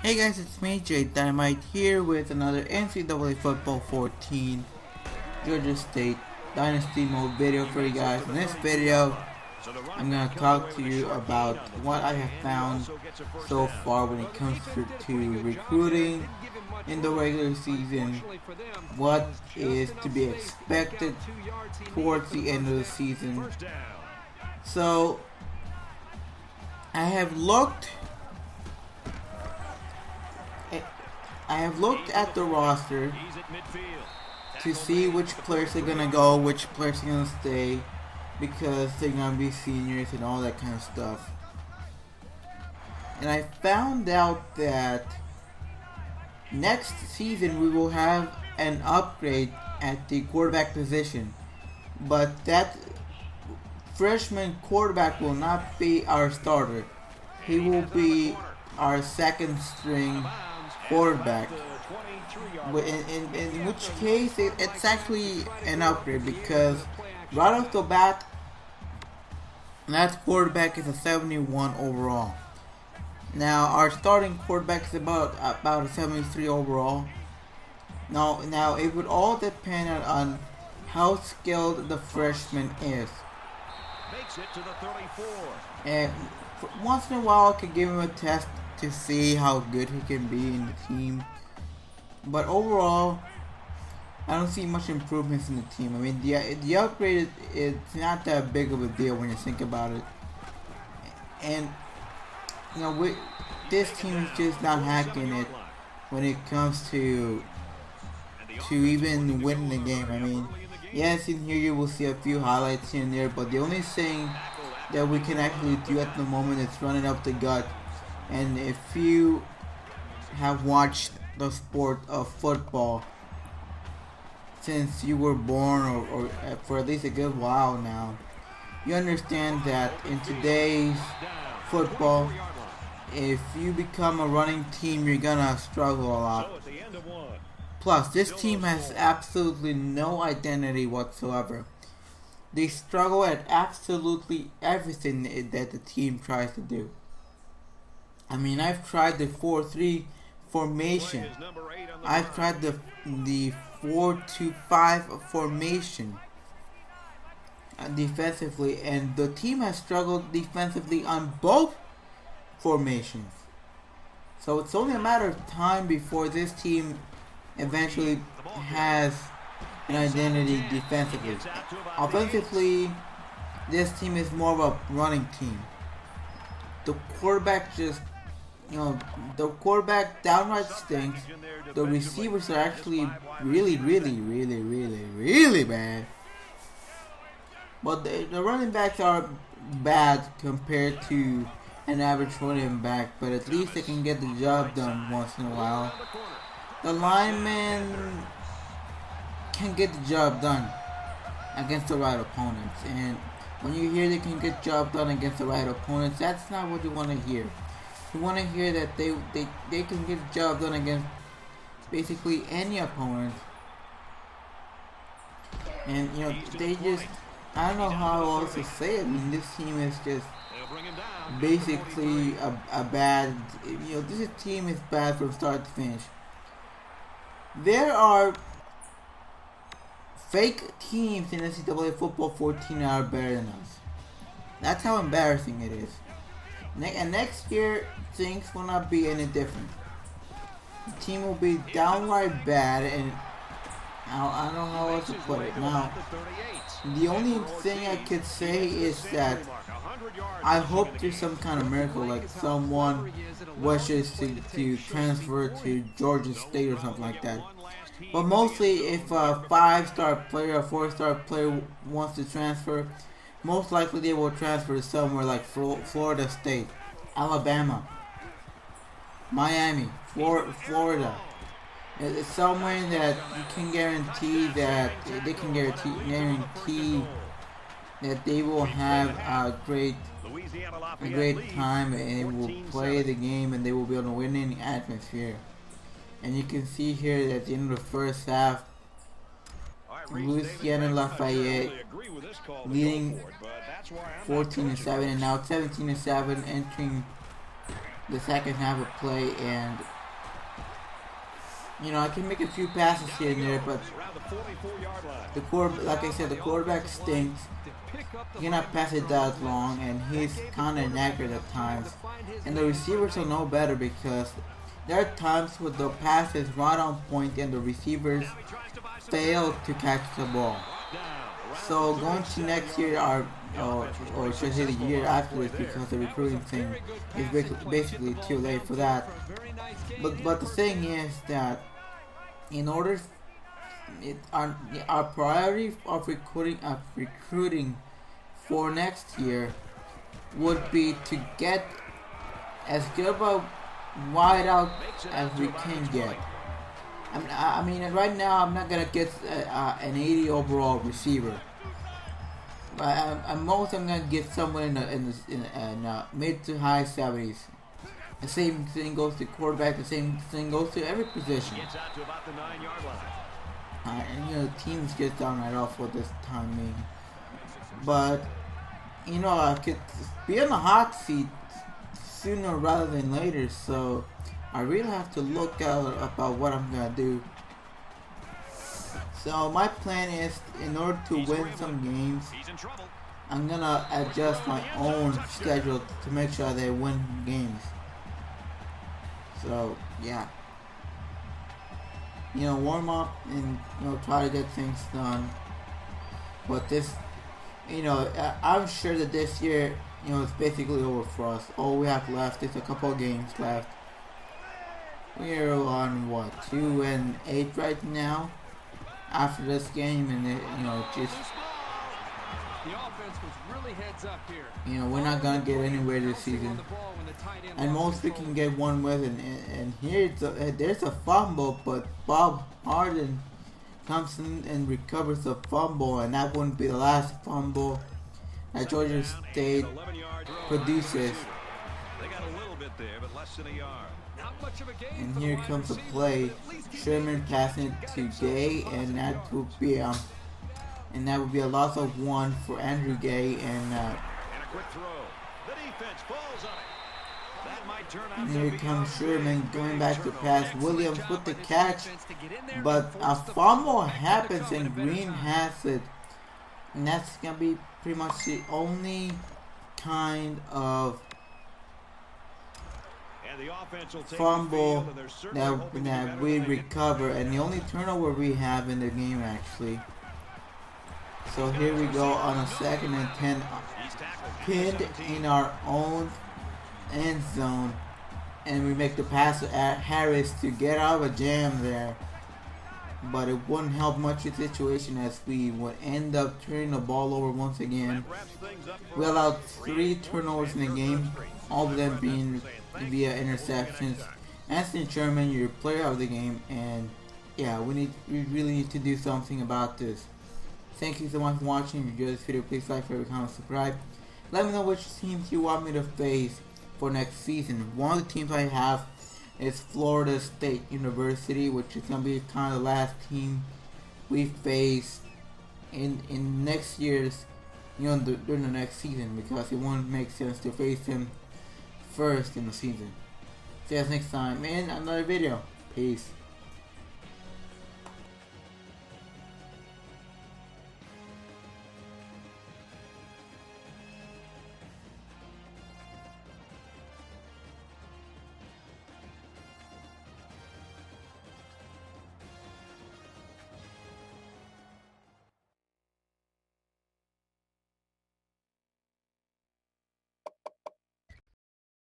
Hey guys, it's me, JDynamite, here with another NCAA Football 14 Georgia State Dynasty mode video for you guys. In this video, I'm going to talk to you about what I have found so far when it comes to recruiting in the regular season, what is to be expected towards the end of the season. So, I have looked at the roster to see which players are gonna go, which players are gonna stay, because they're gonna be seniors and all that kind of stuff. And I found out that next season we will have an upgrade at the quarterback position, but that freshman quarterback will not be our starter. He will be our second string quarterback, in which case it's actually an upgrade, because right off the bat that quarterback is a 71 overall. Now our starting quarterback is about a 73 overall. Now it would all depend on how skilled the freshman is. And once in a while I could give him a test to see how good he can be in the team, but overall I don't see much improvements in the team. I mean, the upgrade is not that big of a deal when you think about it, and you know, this team is just not hacking it when it comes to even winning the game. I mean, yes, in here you will see a few highlights here and there, but the only thing that we can actually do at the moment is running up the gut. And if you have watched the sport of football since you were born, or for at least a good while now, you understand that in today's football, if you become a running team, you're gonna struggle a lot. Plus, this team has absolutely no identity whatsoever. They struggle at absolutely everything that the team tries to do. I mean, I've tried the 4-3 formation. I've tried the 4-2-5 formation defensively, and the team has struggled defensively on both formations. So it's only a matter of time before this team eventually has an identity defensively. Offensively, this team is more of a running team. The quarterback just, the quarterback downright stinks. The receivers are actually really bad. But the running backs are bad compared to an average running back, but at least they can get the job done once in a while. The linemen can get the job done against the right opponents, and when you hear they can get the job done against the right opponents, that's not what you want to hear. You want to hear that they can get the job done against basically any opponent. And they just, I don't know how else to say it. I mean, this team is just basically a bad, this team is bad from start to finish. There are fake teams in NCAA Football 14 that are better than us. That's how embarrassing it is. And next year, things will not be any different. The team will be downright bad, and I don't know how else to put it. Now, the only thing I could say is that I hope there's some kind of miracle, like someone wishes to transfer to Georgia State or something like that. But mostly, if a 5-star player, a 4-star player wants to transfer, most likely they will transfer to somewhere like Florida State, Alabama, Miami, Florida. It's somewhere that you can guarantee that they can guarantee that they will have a great time, and they will play the game, and they will be on a winning atmosphere. And you can see here that at the end of the first half, Louisiana Lafayette leading 14-7, and now 17-7, entering the second half of play, and you know, I can make a few passes here and there, but like I said, the quarterback stinks. He cannot pass it that long, and he's kind of inaccurate at times. And the receivers will know better, because there are times where the pass is right on point and the receivers fail to catch the ball. So going to next year, or should I say the year after this, because the recruiting thing is basically too late for that. But the thing is that in order, our priority of recruiting for next year would be to get as good of a wideout as we can get. I mean, right now I'm not gonna get an 80 overall receiver. At most, I'm gonna get someone in mid to high 70s. The same thing goes to quarterback. The same thing goes to every position. And you know, teams get down right off with this timing. But you know, I could be on the hot seat sooner rather than later. So I really have to look out about what I'm gonna do. So my plan is, in order to win some games, I'm gonna adjust my own schedule to make sure they win games. So yeah, you know, warm up and try to get things done. But this, I'm sure that this year, it's basically over for us. All we have left is a couple of games left. We're on what, 2-8 right now after this game, and just the offense was really heads up here. We're not gonna get anywhere this season. And most we can get one with, and here there's a fumble, but Bob Harden comes in and recovers the fumble, and that wouldn't be the last fumble that Georgia State produces. And here comes a play. Sherman passing it to Gay, and that would be a loss of 1 for Andrew Gay, and here comes Sherman going back to pass. Williams with the catch, but a fumble happens and Green has it, and that's gonna be pretty much the only kind of fumble that we recover, and the only turnover we have in the game, actually. So here we go on a 2nd and 10, pinned in our own end zone, and we make the pass at Harris to get out of a jam there, but it wouldn't help much the situation, as we would end up turning the ball over once again. We allowed 3 turnovers in the game, all of them being via interceptions. Anthony Sherman, your player of the game, and yeah, we really need to do something about this. Thank you so much for watching. If you enjoyed this video, please like, favorite, comment, subscribe. Let me know which teams you want me to face for next season. One of the teams I have is Florida State University, which is going to be kind of the last team we face in next year's, during the next season, because it won't make sense to face them first in the season. See you guys next time in another video. Peace.